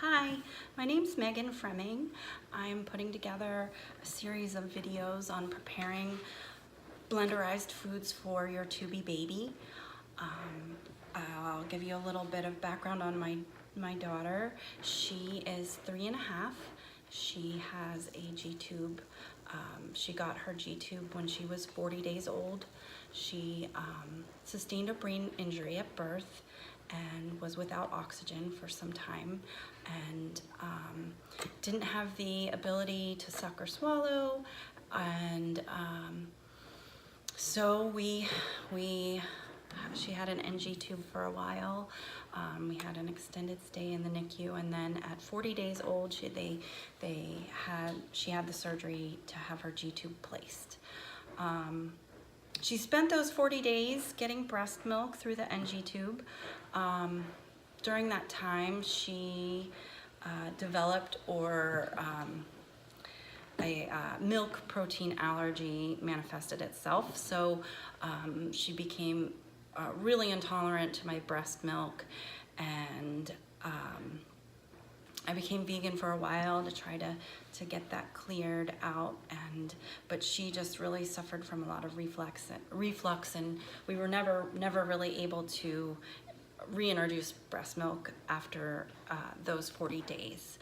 Hi, my name's Megan Fremming. I'm putting together a series of videos on preparing blenderized foods for your tubie baby. I'll give you a little bit of background on my daughter. She is 3.5. She has a G-tube. She got her G-tube when she was 40 days old. She sustained a brain injury at birth and was without oxygen for some time, and didn't have the ability to suck or swallow, and so she had an NG tube for a while. We had an extended stay in the NICU, and then at 40 days old, she had the surgery to have her G-tube placed. She spent those 40 days getting breast milk through the NG tube. During that time, she developed a milk protein allergy manifested itself. So she became really intolerant to my breast milk, and I became vegan for a while to try to get that cleared out, but she just really suffered from a lot of reflux, and we were never really able to reintroduce breast milk after those 40 days.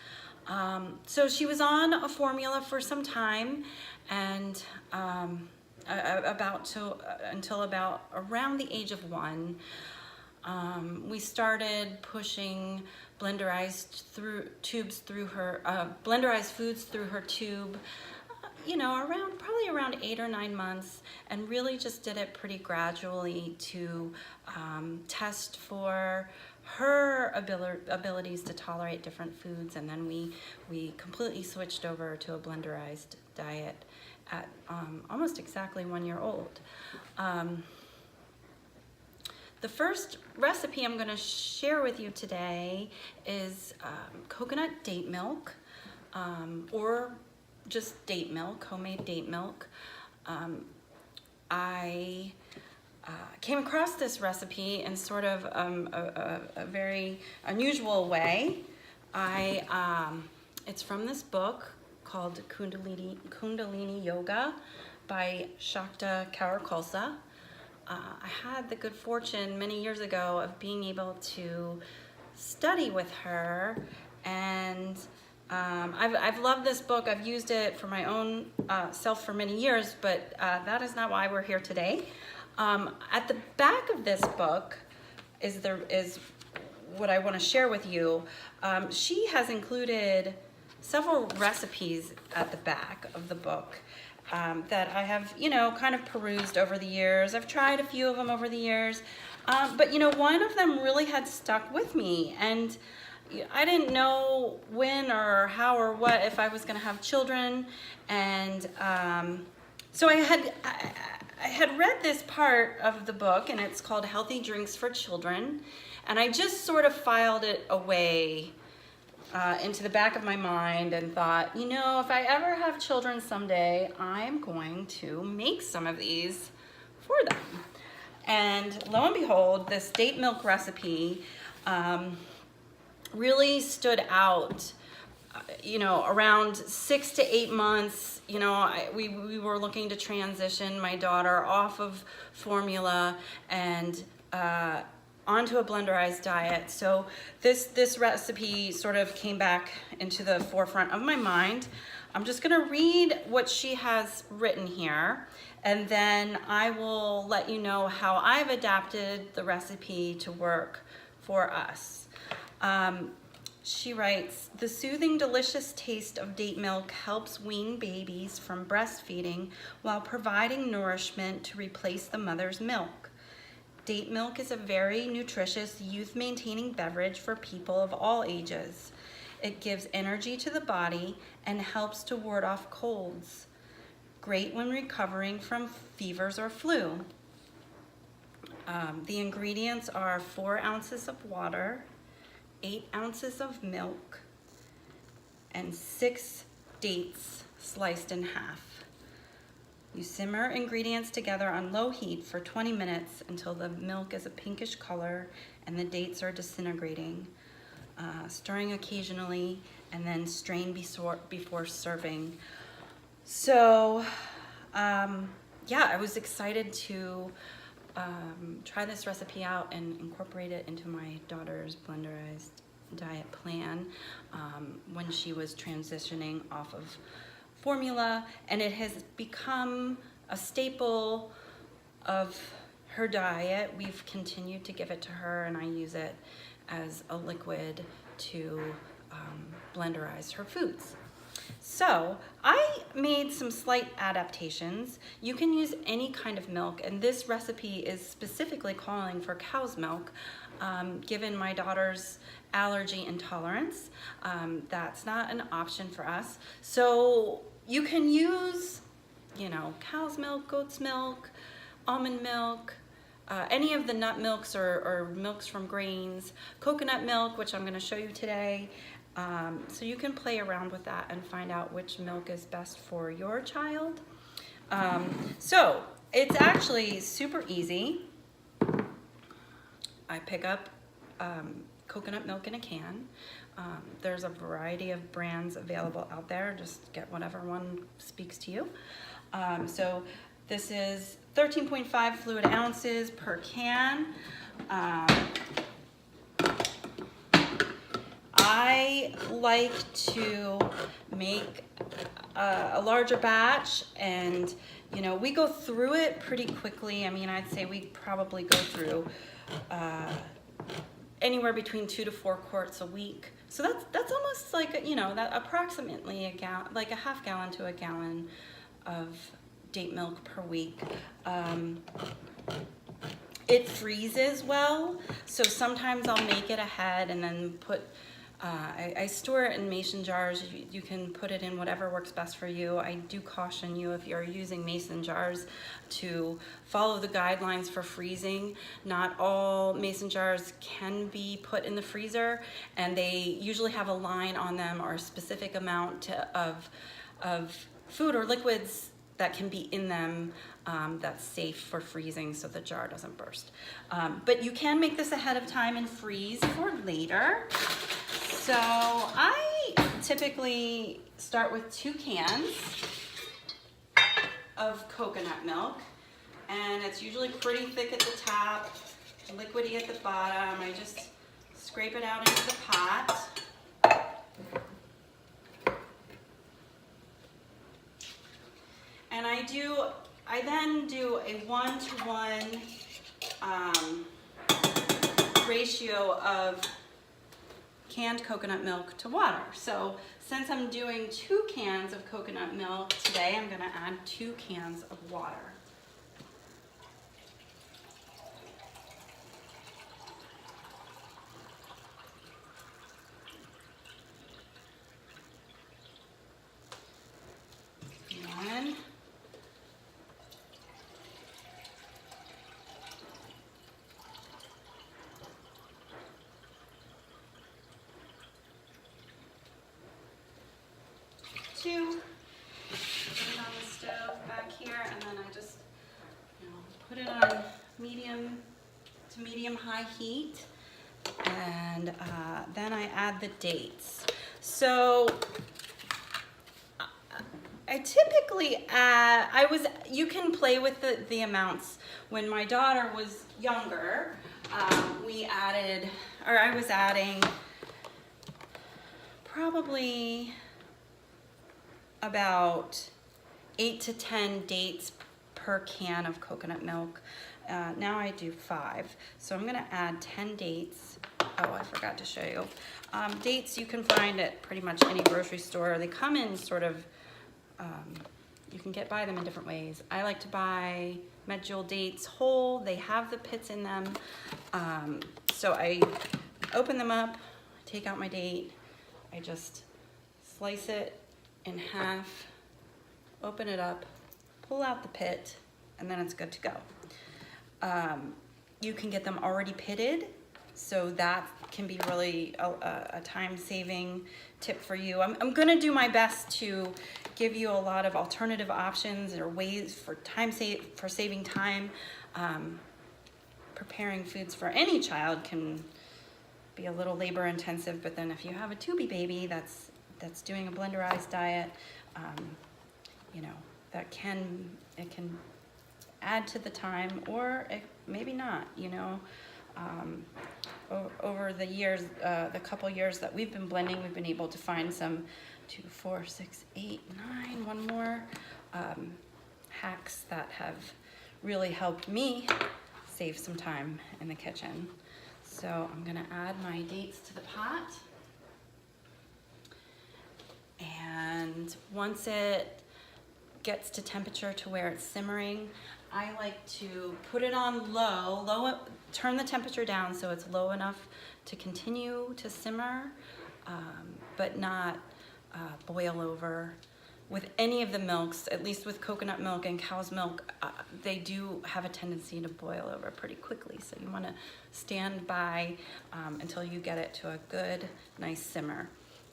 So she was on a formula for some time, and until about around the age of 1. We started pushing blenderized foods through her tube, probably around 8 or 9 months, and really just did it pretty gradually to test for her abilities to tolerate different foods. And then we completely switched over to a blenderized diet at almost exactly 1 year old. The first recipe I'm going to share with you today is coconut date milk, or just date milk, homemade date milk. I came across this recipe in sort of a very unusual way. It's from this book called Kundalini Yoga by Shakta Kaur Khalsa. I had the good fortune many years ago of being able to study with her, and I've loved this book. I've used it for my own self for many years, but that is not why we're here today. At the back of this book is what I want to share with you. She has included several recipes at the back of the book that I have, kind of perused over the years. I've tried a few of them over the years, but one of them really had stuck with me, and I didn't know when or how or what, if I was going to have children, and so I had read this part of the book, and it's called Healthy Drinks for Children, and I just sort of filed it away into the back of my mind and thought, if I ever have children someday, I'm going to make some of these for them. And lo and behold, this date milk recipe really stood out. Around 6 to 8 months, we were looking to transition my daughter off of formula and onto a blenderized diet. So this recipe sort of came back into the forefront of my mind. I'm just gonna read what she has written here, and then I will let you know how I've adapted the recipe to work for us. She writes, "The soothing, delicious taste of date milk helps wean babies from breastfeeding while providing nourishment to replace the mother's milk. Date milk is a very nutritious, youth-maintaining beverage for people of all ages. It gives energy to the body and helps to ward off colds. Great when recovering from fevers or flu." The ingredients are 4 ounces of water, 8 ounces of milk, and 6 dates sliced in half. You simmer ingredients together on low heat for 20 minutes until the milk is a pinkish color and the dates are disintegrating. stirring occasionally, and then strain before serving. So yeah, I was excited to try this recipe out and incorporate it into my daughter's blenderized diet plan when she was transitioning off of formula, and it has become a staple of her diet. We've continued to give it to her, and I use it as a liquid to blenderize her foods. So I made some slight adaptations. You can use any kind of milk, and this recipe is specifically calling for cow's milk. Given my daughter's allergy intolerance, that's not an option for us. So you can use, you know, cow's milk, goat's milk, almond milk, any of the nut milks or milks from grains, coconut milk, which I'm going to show you today. So you can play around with that and find out which milk is best for your child. So it's actually super easy. I pick up coconut milk in a can. There's a variety of brands available out there. Just get whatever one speaks to you. So this is 13.5 fluid ounces per can. I like to make a larger batch, and you know, we go through it pretty quickly. I mean, I'd say we probably go through anywhere between 2 to 4 quarts a week. So that's almost like, you know, that approximately a gallon, like a half gallon to a gallon of date milk per week. It freezes well, so sometimes I'll make it ahead and then put I store it in mason jars. You can put it in whatever works best for you. I do caution you, if you're using mason jars, to follow the guidelines for freezing. Not all mason jars can be put in the freezer, and they usually have a line on them or a specific amount of food or liquids that can be in them that's safe for freezing so the jar doesn't burst. But you can make this ahead of time and freeze for later. So I typically start with 2 cans of coconut milk, and it's usually pretty thick at the top, liquidy at the bottom. I just scrape it out into the pot. And I then do a 1-to-1 ratio of canned coconut milk to water. So since I'm doing 2 cans of coconut milk today, I'm going to add 2 cans of water. One. Put it on the stove back here, and then I just, you know, put it on medium to medium-high heat, and then I add the dates. So I typically add, you can play with the amounts. When my daughter was younger, I was adding probably about 8 to 10 dates per can of coconut milk. Now I do 5. So I'm gonna add 10 dates. Oh, I forgot to show you. Dates you can find at pretty much any grocery store. They come in sort of, you can buy them in different ways. I like to buy medjool dates whole. They have the pits in them. So I open them up, take out my date. I just slice it in half, open it up, pull out the pit, and then it's good to go. You can get them already pitted, so that can be really a time-saving tip for you. I'm gonna do my best to give you a lot of alternative options or ways for saving time. Preparing foods for any child can be a little labor intensive, but then if you have a tubie baby that's doing a blenderized diet, you know, it can add to the time, or maybe not, you know. Over the years, the couple years that we've been blending, we've been able to find some 2, 4, 6, 8, 9, one more hacks that have really helped me save some time in the kitchen. So I'm gonna add my dates to the pot. And once it gets to temperature to where it's simmering, I like to put it on low, turn the temperature down so it's low enough to continue to simmer, but not boil over. With any of the milks, at least with coconut milk and cow's milk, they do have a tendency to boil over pretty quickly. So you wanna stand by until you get it to a good, nice simmer.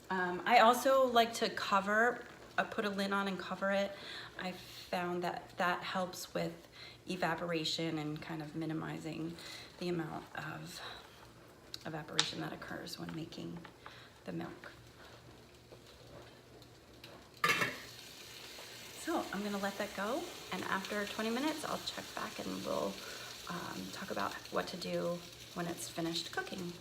I also like to put a lid on and cover it. I found that helps with evaporation and kind of minimizing the amount of evaporation that occurs when making the milk. So I'm gonna let that go, and after 20 minutes, I'll check back and we'll talk about what to do when it's finished cooking.